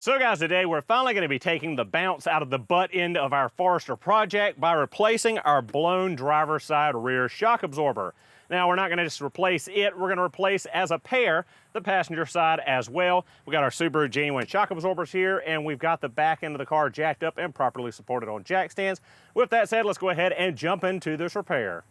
So guys, today we're finally going to be taking the bounce out of the butt end of our Forester project by replacing our blown driver's side rear shock absorber. Now we're not going to just replace it, we're going to replace as a pair the passenger side as well. We got our Subaru genuine shock absorbers here, and we've got the back end of the car jacked up and properly supported on jack stands. With that said, let's go ahead and jump into this repair.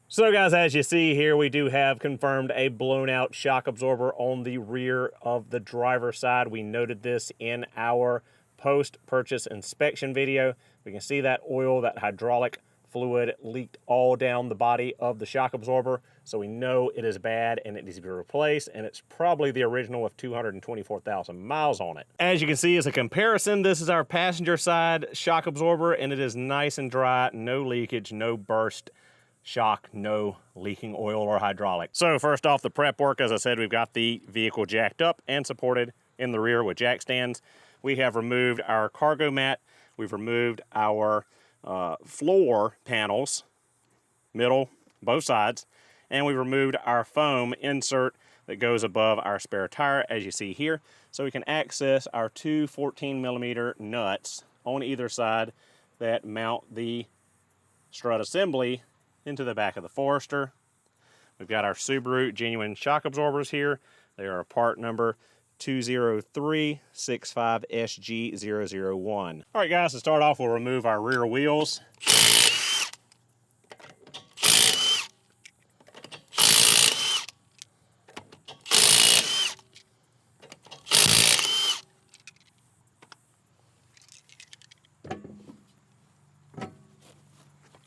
So guys, as you see here, we do have confirmed a blown out shock absorber on the rear of the driver's side. We noted this in our post-purchase inspection video. We can see that oil, that hydraulic fluid leaked all down the body of the shock absorber. So we know it is bad and it needs to be replaced, and it's probably the original with 224,000 miles on it. As you can see, as a comparison, this is our passenger side shock absorber, and it is nice and dry, no leakage, no burst shock, no leaking oil or hydraulic. So first off, the prep work, as I said, we've got the vehicle jacked up and supported in the rear with jack stands. We have removed our cargo mat. We've removed our floor panels, middle, both sides, and we've removed our foam insert that goes above our spare tire, as you see here, so we can access our two 14mm nuts on either side that mount the strut assembly into the back of the Forester. We've got our Subaru genuine shock absorbers here. They are part number 20365SG001. All right guys, to start off, we'll remove our rear wheels.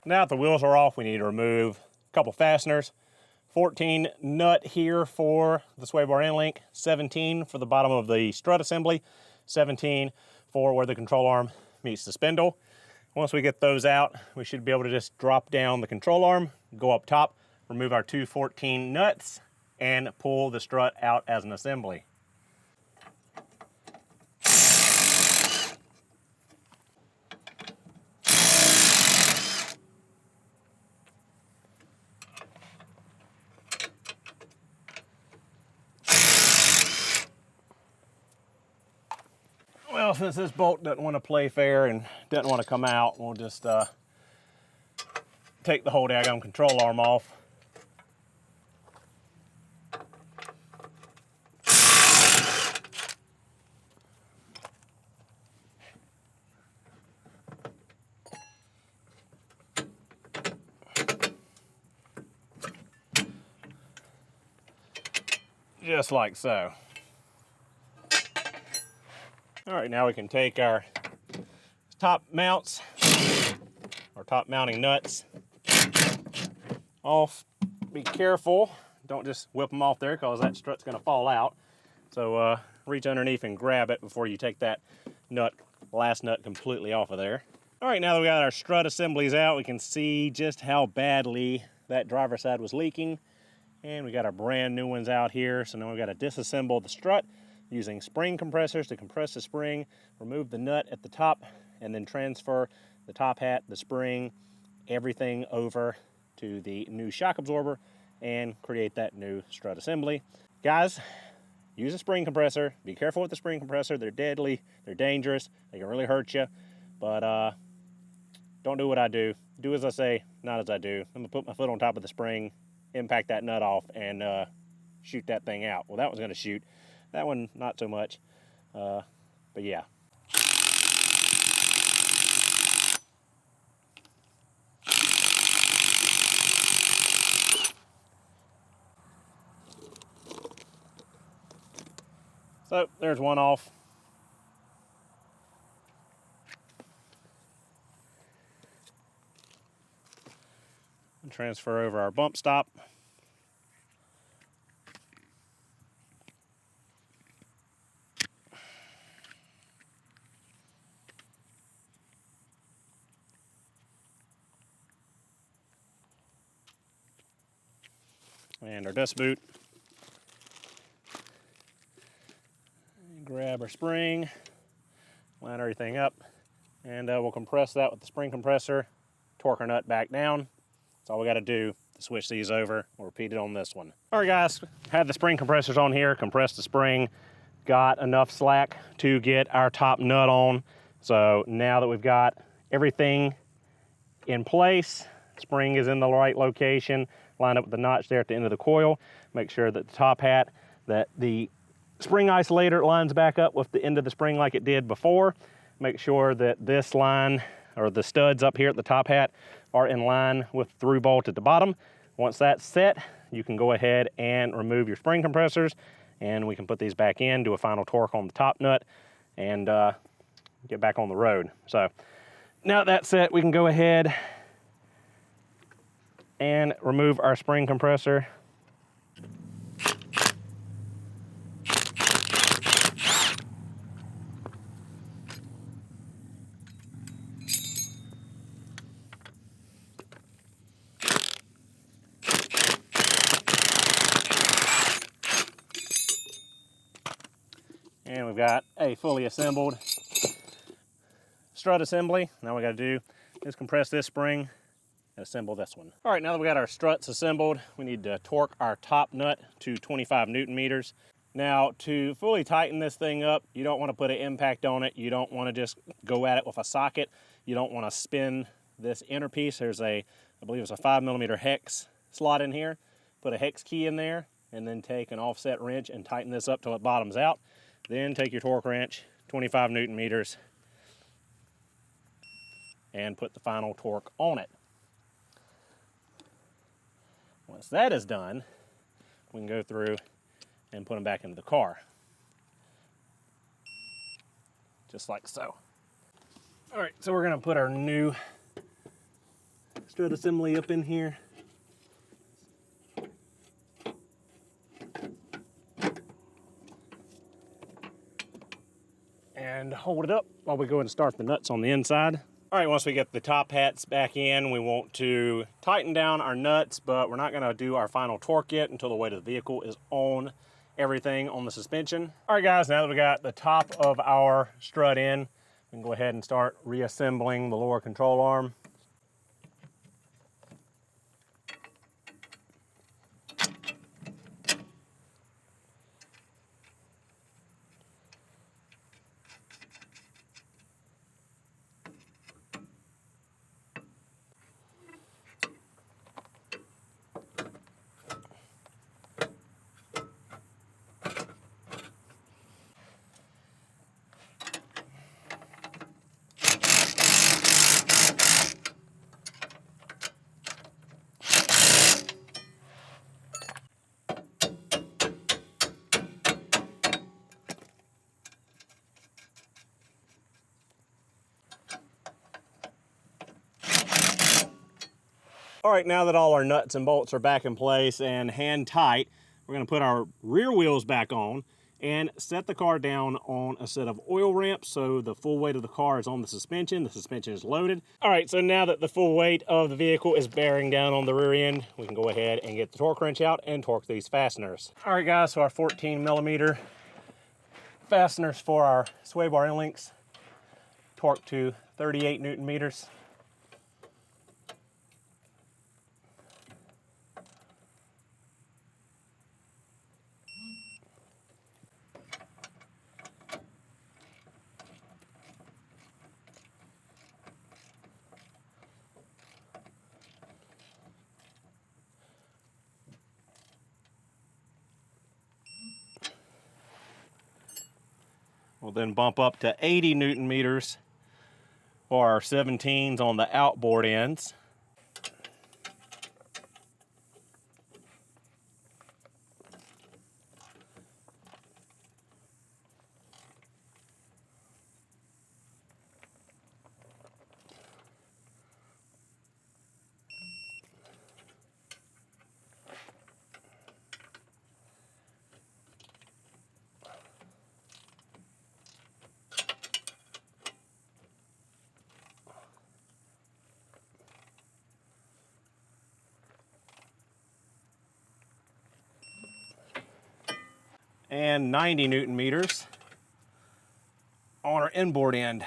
Now that the wheels are off, we need to remove a couple fasteners. 14 nut here for the sway bar end link, 17 for the bottom of the strut assembly, 17 for where the control arm meets the spindle. Once we get those out, we should be able to just drop down the control arm, go up top, remove our two 14 nuts, and pull the strut out as an assembly. Well, since this bolt doesn't want to play fair and doesn't want to come out, we'll just take the whole daggone control arm off. Just like so. All right, now we can take our top mounts, our top mounting nuts off. Be careful, don't just whip them off there because that strut's gonna fall out. So reach underneath and grab it before you take that last nut completely off of there. All right, now that we got our strut assemblies out, we can see just how badly that driver's side was leaking. And we got our brand new ones out here. So now we've got to disassemble the strut using spring compressors to compress the spring, remove the nut at the top, and then transfer the top hat, the spring, everything over to the new shock absorber and create that new strut assembly. Guys, use a spring compressor. Be careful with the spring compressor. They're deadly, they're dangerous, they can really hurt you, but don't do what I do. Do as I say, not as I do. I'm gonna put my foot on top of the spring, impact that nut off, and shoot that thing out. Well, that one's gonna shoot. That one, not so much, but yeah. So there's one off. And transfer over our bump stop. And our dust boot. Grab our spring, line everything up, and we'll compress that with the spring compressor torque our nut back down. That's all we got to do to switch these over. We'll repeat it on this one. All right, guys, have the spring compressors on here, compressed the spring, got enough slack to get our top nut on. So now that we've got everything in place, spring is in the right location, line up with the notch there at the end of the coil, make sure that the top hat, that the spring isolator lines back up with the end of the spring like it did before. Make sure that this line, or the studs up here at the top hat, are in line with the through bolt at the bottom. Once that's set, you can go ahead and remove your spring compressors, and we can put these back in, do a final torque on the top nut, and get back on the road. So now that that's set, we can go ahead and remove our spring compressor. And we've got a fully assembled strut assembly. Now what we got to do is compress this spring and assemble this one. All right, now that we got our struts assembled, we need to torque our top nut to 25 Newton meters. Now, to fully tighten this thing up, you don't want to put an impact on it. You don't want to just go at it with a socket. You don't want to spin this inner piece. There's a, I believe it's a 5mm hex slot in here. Put a hex key in there, and then take an offset wrench and tighten this up till it bottoms out. Then take your torque wrench, 25 Newton meters, and put the final torque on it. Once that is done, we can go through and put them back into the car. Just like so. All right, so we're gonna put our new strut assembly up in here. And hold it up while we go and start the nuts on the inside. All right, once we get the top hats back in, we want to tighten down our nuts, but we're not gonna do our final torque yet until the weight of the vehicle is on everything on the suspension. All right, guys, now that we got the top of our strut in, we can go ahead and start reassembling the lower control arm. All right, now that all our nuts and bolts are back in place and hand tight, we're gonna put our rear wheels back on and set the car down on a set of oil ramps so the full weight of the car is on the suspension is loaded. All right, so now that the full weight of the vehicle is bearing down on the rear end, we can go ahead and get the torque wrench out and torque these fasteners. All right, guys, so our 14mm fasteners for our sway bar end links, torque to 38 Newton meters. We'll then bump up to 80 Newton meters for our 17s on the outboard ends. And 90 Newton meters on our inboard end.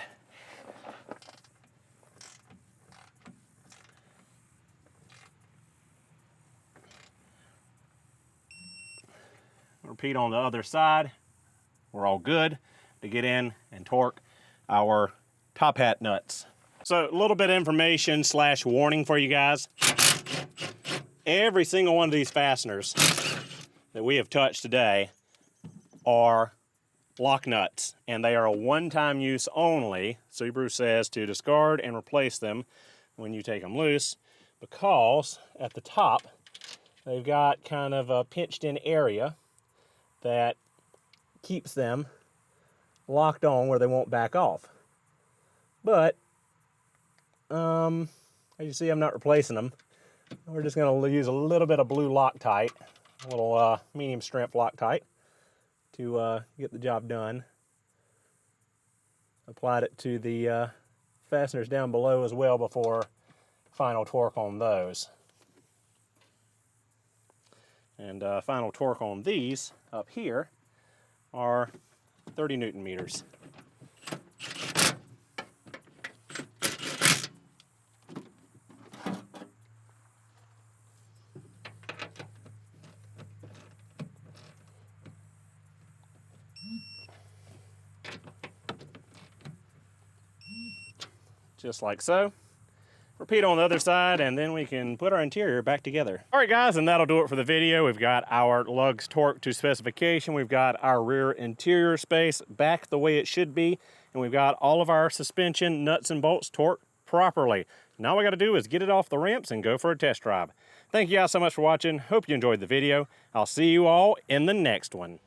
Repeat on the other side. We're all good to get in and torque our top hat nuts. So a little bit of information / warning for you guys. Every single one of these fasteners that we have touched today are lock nuts, and they are a one-time use only. Subaru says to discard and replace them when you take them loose, because at the top they've got kind of a pinched in area that keeps them locked on where they won't back off. But as you see, I'm not replacing them. We're just going to use a little bit of blue Loctite, a little medium strength Loctite, to get the job done. Applied it to the fasteners down below as well before final torque on those. And final torque on these up here are 30 Newton meters. Just like so. Repeat on the other side, and then we can put our interior back together. All right, guys, and that'll do it for the video. We've got our lugs torqued to specification. We've got our rear interior space back the way it should be, and we've got all of our suspension nuts and bolts torqued properly. Now all we got to do is get it off the ramps and go for a test drive. Thank you guys so much for watching. Hope you enjoyed the video. I'll see you all in the next one.